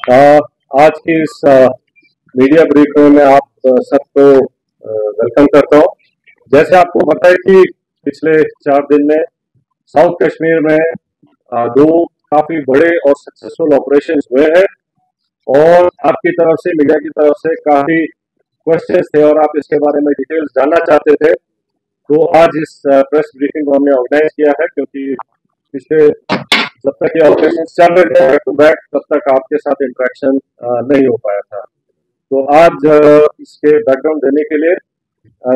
अ, आज की इस मीडिया ब्रीफ में मैं आप सबको वेलकम करता हूं। जैसे आपको पता है कि पिछले 4 दिन में साउथ कश्मीर में दो काफी बड़े और सक्सेसफुल ऑपरेशंस हुए हैं और आपकी तरफ से, मीडिया की तरफ से काफी क्वेश्चंस थे और आप इसके बारे में डिटेल्स जानना चाहते थे। तो आज इस प्रेस ब्रीफिंग को हमने ऑर्गेनाइज किया है, क्योंकि पिछले जब तक ये ऑपरेशन चल रहे थे बैक टू बैक, तब तक आपके साथ इंटरेक्शन नहीं हो पाया था। तो आज इसके बैकग्राउंड देने के लिए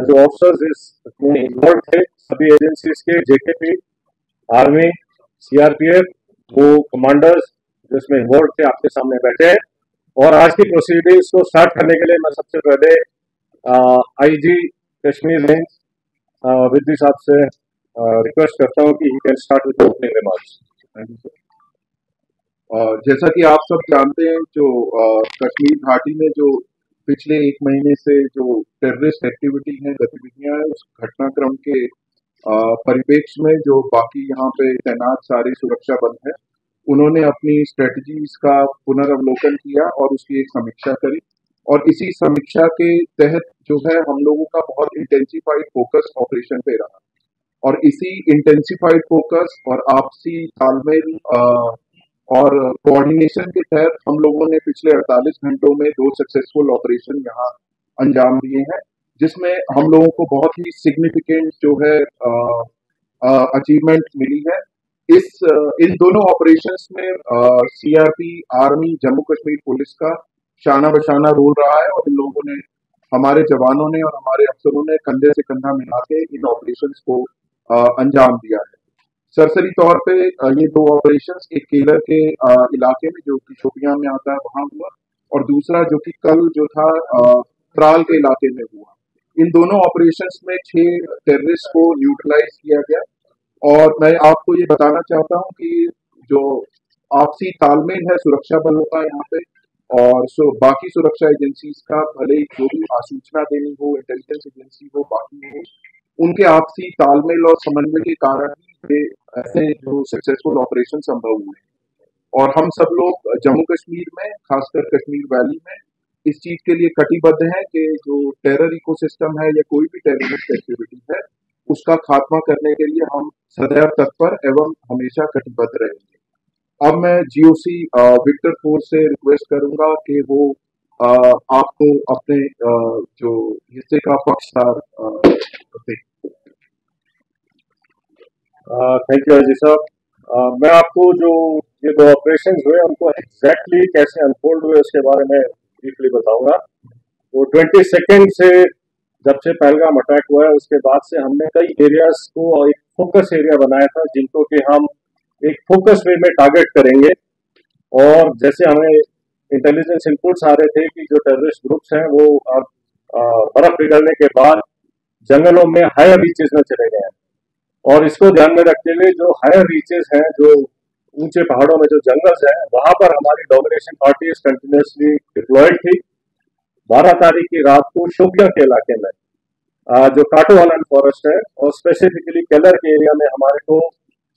जो ऑफिसर्स इसमें इन्वॉल्व थे, सभी एजेंसीज के, जेकेपी, आर्मी, सीआरपीएफ, वो कमांडर्स जो इसमें इन्वॉल्व थे, आपके सामने बैठे हैं। और आज की प्रोसीडिंग्स को स्टार्ट करने के लिए मैं सबसे पहले आईजी कश्मीर रेंज विद्युत साहब से रिक्वेस्ट करता हूं कि he can start with opening remarks. Thank you sir. जैसा कि आप सब जानते हैं, जो कश्मीर घाटी में जो पिछले 1 महीने से जो टेररिस्ट एक्टिविटी है, गतिविधियां हैं, उस घटनाक्रम के परिप्रेक्ष्य में जो बाकी यहाँ पे तैनात सारे सुरक्षा बल हैं, उन्होंने अपनी स्ट्रेटजीज का पुनर्वलोकन किया और उसकी एक समीक्षा करी। और इसी समीक्षा के तहत जो है हम लोगों का बहुत इंटेंसिफाइड फोकस ऑपरेशन पे रहा। और इसी इंटेंसिफाइड फोकस और आपसी तालमेल और कोऑर्डिनेशन के तहत हम लोगों ने पिछले 48 घंटों में 2 सक्सेसफुल ऑपरेशन यहाँ अंजाम दिए हैं, जिसमें हम लोगों को बहुत ही सिग्निफिकेंट जो है अचीवमेंट मिली है। इन दोनों ऑपरेशंस में CRP, army, Jammu Kashmir police का शाना बशाना रोल रहा है और इन लोगों ने, हमारे जवानों ने और हमारे अफसरों ने कंधे से कंधा मिला के इन ऑपरेशंस को अंजाम दिया है। सरसरी तौर पे ये 2 ऑपरेशंस, एक केलर के इलाके में जो कि शोपियां में आता है वहां हुआ, और दूसरा जो कि कल जो था त्राल के इलाके में हुआ। इन दोनों ऑपरेशंस में 6 टेररिस्ट को न्यूट्रलाइज किया गया। और मैं आपको ये बताना चाहता हूँ कि जो आपसी तालमेल है सुरक्षा बलों का यहाँ पे और बाकी सुरक्षा एजेंसीज का, भले ही जो भी सूचना देनी हो, इंटेलिजेंस एजेंसी हो, बाकी हो, उनके आपसी तालमेल और समन्वय के कारण ही ये ऐसे जो सक्सेसफुल ऑपरेशन संभव हुए। और हम सब लोग जम्मू कश्मीर में, खासकर कश्मीर वैली में, इस चीज के लिए कटिबद्ध हैं कि जो टेरर इकोसिस्टम है या कोई भी टेररिस्ट एक्टिविटी है, उसका खात्मा करने के लिए हम सदैव तत्पर एवं हमेशा कटिबद्ध रहेंगे। अब मैं जीओसी विक्टर फोर्स से रिक्वेस्ट करूंगा कि वो आपको अपने जो हिस्से का पक्षकार दें। थैंक यू अजय साहब। मैं आपको जो ये 2 ऑपरेशन हुए उनको एग्जैक्टली कैसे अनफोल्ड हुए उसके बारे में ब्रीफली बताऊंगा। तो 22 से, जब से पहलगाम अटैक हुआ है, उसके बाद से हमने कई एरियाज को एक फोकस एरिया बनाया था, जिनको कि हम एक फोकस वे में टारगेट करेंगे। और जैसे हमें इंटेलिजेंस इनपुट्स आ रहे थे कि जो टेररिस्ट ग्रुप्स हैं वो अब बर्फ पिघलने के बाद जंगलों में हायर रीचेस में चले गए हैं। और इसको ध्यान में रखते हुए जो हायर रीचेस हैं, जो ऊंचे पहाड़ों में जो जंगल्स हैं, वहां पर हमारी डोमिनेशन पार्टीज कंटिन्यूसली डिप्लॉयड थी। 12 तारीख की रात को शोपियां के इलाके में जो काटोवालन फॉरेस्ट है और स्पेसिफिकली केलर के एरिया में हमारे को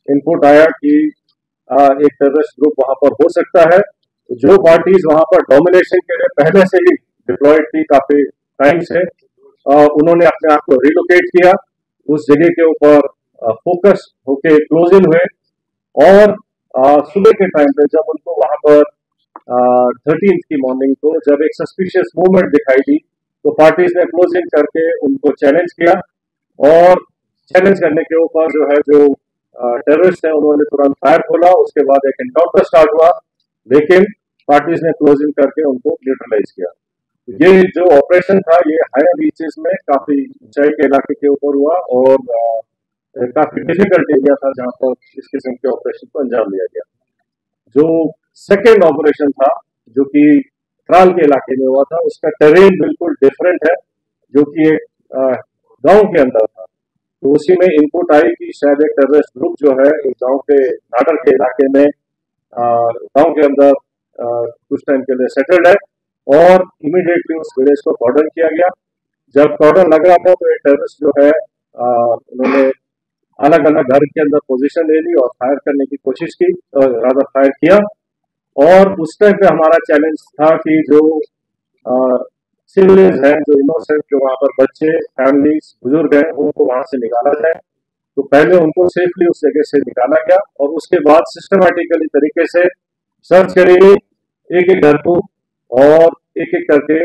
इनपुट आया कि एक टेररिस्ट ग्रुप वहां पर हो सकता है। तो जो पार्टीज वहां पर डोमिनेशन के लिए पहले से ही डिप्लॉयड थी काफी टाइम से, उन्होंने अपने आप को रिलोकेट किया, उस जगह के ऊपर फोकस होके क्लोज इन हुए। और सुबह के टाइम पे जब उनको वहां पर 13th की मॉर्निंग को जब एक सस्पिशियस मूवमेंट दिखाई दी, तो पार्टीज ने क्लोज इन करके उनको चैलेंज किया। और चैलेंज करने के ऊपर जो है, जो टेररिस्ट है, उन्होंने तुरंत फायर खोला। उसके बाद एक एनकाउंटर स्टार्ट हुआ, लेकिन पार्टीज ने क्लोज इन करके उनको न्यूट्रलाइज किया। ये जो ऑपरेशन था, ये हायर रीचेस में काफी ऊंचाई के इलाके के ऊपर हुआ और काफी डिफिकल्ट एरिया था जहां पर इस किस्म के ऑपरेशन को अंजाम दिया गया। जो सेकेंड ऑपरेशन था, जो कि त्राल के इलाके में हुआ था, उसका टेरेन बिल्कुल डिफरेंट है, जो कि एक गांव के अंदर था। तो उसी में इनपुट आई कि शायद एक टेररिस्ट ग्रुप जो है एक गांव के नाडर के इलाके में, गांव के अंदर कुछ टाइम के लिए सेटल्ड है। और इमीडिएटली उस विलेज को कॉर्डन किया गया। जब कॉर्डन लग रहा था तो एक टेररिस्ट जो है, उन्होंने अलग अलग घर के अंदर पोजीशन ले ली और फायर करने की कोशिश की, रादर फायर किया। और उस टाइम पे हमारा चैलेंज था कि जो सिविलियंस हैं, जो इनोसेंट, जो वहाँ पर बच्चे, फैमिलीज, बुजुर्ग हैं, उनको वहां से निकाला जाए। तो पहले उनको सेफली उस जगह से निकाला गया और उसके बाद सिस्टमेटिकली तरीके से सर्च करेंगे एक एक घर को और एक एक करके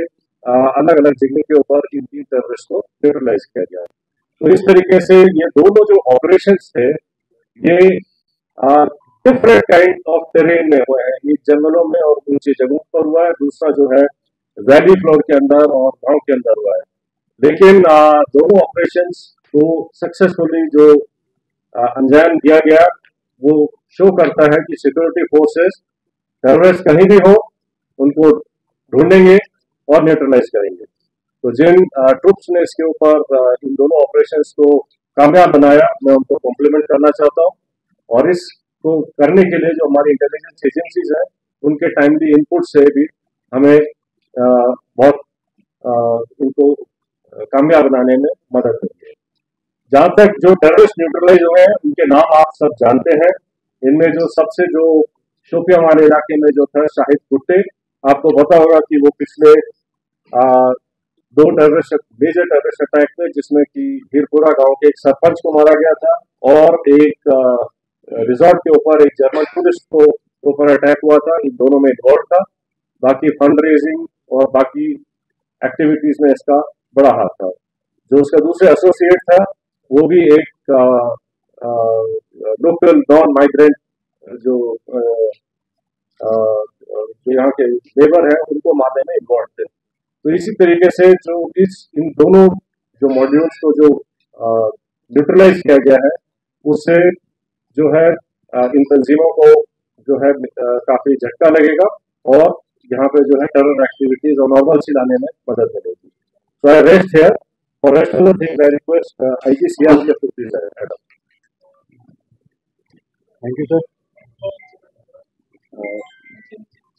अलग अलग जगह के ऊपर इन तीन टेररिस्ट को न्यूट्रलाइज किया गया। तो इस तरीके से ये दोनों जो ऑपरेशंस थे ये डिफरेंट काइंड ऑफ टेरेन में हुए हैं। एक जंगलों में और ऊंची जगहों पर हुआ है, दूसरा जो है वैली फ्लोर के अंदर और गांव के अंदर हुआ है। लेकिन दोनों ऑपरेशंस को सक्सेसफुली जो अंजाम दिया गया वो शो करता है कि सिक्योरिटी फोर्सेस टेररिस्ट कहीं भी हो उनको ढूंढेंगे और न्यूट्रलाइज करेंगे। तो जिन ट्रुप्स ने इसके ऊपर इन दोनों ऑपरेशंस को कामयाब बनाया, मैं उनको कॉम्प्लीमेंट करना चाहता हूँ। और इसको करने के लिए जो हमारी इंटेलिजेंस एजेंसीज हैं उनके टाइमली इनपुट से भी हमें बहुत इनको कामयाब बनाने में मदद मिली है। जहां तक जो टेररिस्ट न्यूट्रलाइज हुए हैं उनके नाम आप सब जानते हैं। इनमें जो सबसे जो शोपियां वाले इलाके में जो था शाहिद कुट्टे, आपको पता होगा कि वो पिछले दो मेजर टेररिस्ट अटैक में, जिसमें कि हीरपुरा गांव के एक सरपंच को मारा गया था और एक रिजॉर्ट के ऊपर एक जर्मन टूरिस्ट को ऊपर अटैक हुआ था, इन दोनों में इन्वॉल्व था। बाकी फंड रेजिंग और बाकी एक्टिविटीज में इसका बड़ा हाथ था। जो उसका दूसरे एसोसिएट था वो भी एक लोकल नॉन माइग्रेंट जो यहाँ के लेबर है उनको मारने में इन्वॉल्व थे। तो इसी तरीके से जो इन दोनों जो मॉड्यूल्स को जो न्यूट्रलाइज किया गया है उससे जो है इन तंजीमों को जो है काफी झटका लगेगा और यहाँ पे जो है टेरर एक्टिविटीज और नॉर्मलसी लाने में मदद मिलेगी। So I rest here for rest of the things I request IG CRPF to please add up. Thank you sir.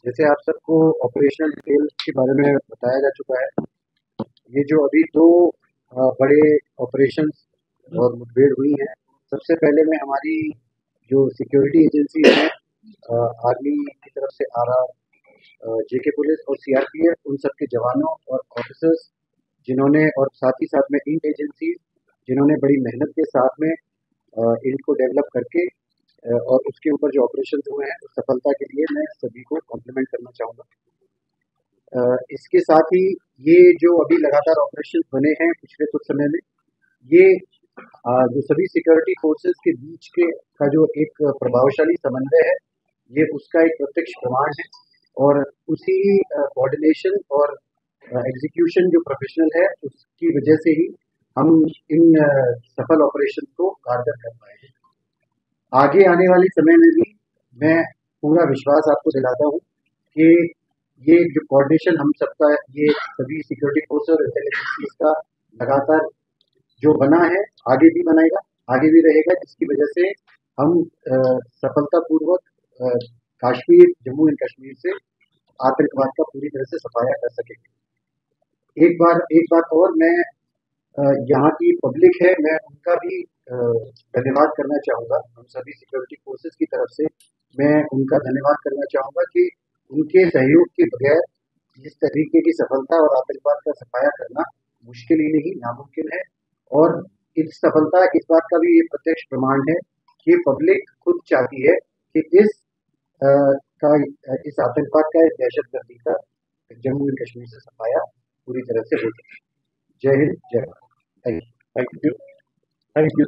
जैसे आप सबको ऑपरेशनल डिटेल के बारे में बताया जा चुका है, ये जो अभी दो बड़े ऑपरेशंस और मुठभेड़ हुई हैं, सबसे पहले में हमारी जो सिक्योरिटी एजेंसी है, आर्मी की तरफ से आरआर, जेके पुलिस और सीआरपीएफ, उन सब के जवानों और ऑफिसर्स जिन्होंने, और साथ ही साथ में इंट एजेंसीज जिन्होंने बड़ी मेहनत के साथ में इंट को डेवलप करके और उसके ऊपर जो ऑपरेशन हुए हैं उस सफलता के लिए मैं सभी को कॉम्प्लीमेंट करना चाहूँगा। इसके साथ ही ये जो अभी लगातार ऑपरेशन बने हैं पिछले कुछ समय में, ये जो सभी सिक्योरिटी फोर्सेस के बीच के का जो एक प्रभावशाली समन्वय है, ये उसका एक प्रत्यक्ष प्रमाण है। और उसी कोऑर्डिनेशन और एग्जीक्यूशन जो प्रोफेशनल है उसकी वजह से ही हम इन सफल ऑपरेशन को कारगर कर पाए हैं। आगे आने वाले समय में भी मैं पूरा विश्वास आपको दिलाता हूँ कि ये जो कोऑर्डिनेशन हम सबका, ये सभी सिक्योरिटी फोर्स और इंटेलिजेंस का लगातार जो बना है आगे भी बनाएगा, आगे भी रहेगा, जिसकी वजह से हम सफलतापूर्वक कश्मीर, जम्मू एंड कश्मीर से आतंकवाद का पूरी तरह से सफाया कर सकेंगे। एक बात और, मैं यहाँ की पब्लिक है, मैं उनका भी धन्यवाद करना चाहूँगा। हम सभी सिक्योरिटी फोर्सेस की तरफ से मैं उनका धन्यवाद करना चाहूँगा कि उनके सहयोग के बगैर जिस तरीके की सफलता और आतंकवाद का सफाया करना मुश्किल ही नहीं, नामुमकिन है। और इस सफलता, इस बात का भी ये प्रत्यक्ष प्रमाण है कि पब्लिक खुद चाहती है कि इस आतंकवाद का, इस दहशतगर्दी का जम्मू एंड कश्मीर से सफाया पूरी तरह से हो सके। जय हिंद, जय Bharat. Thank you. Thank you.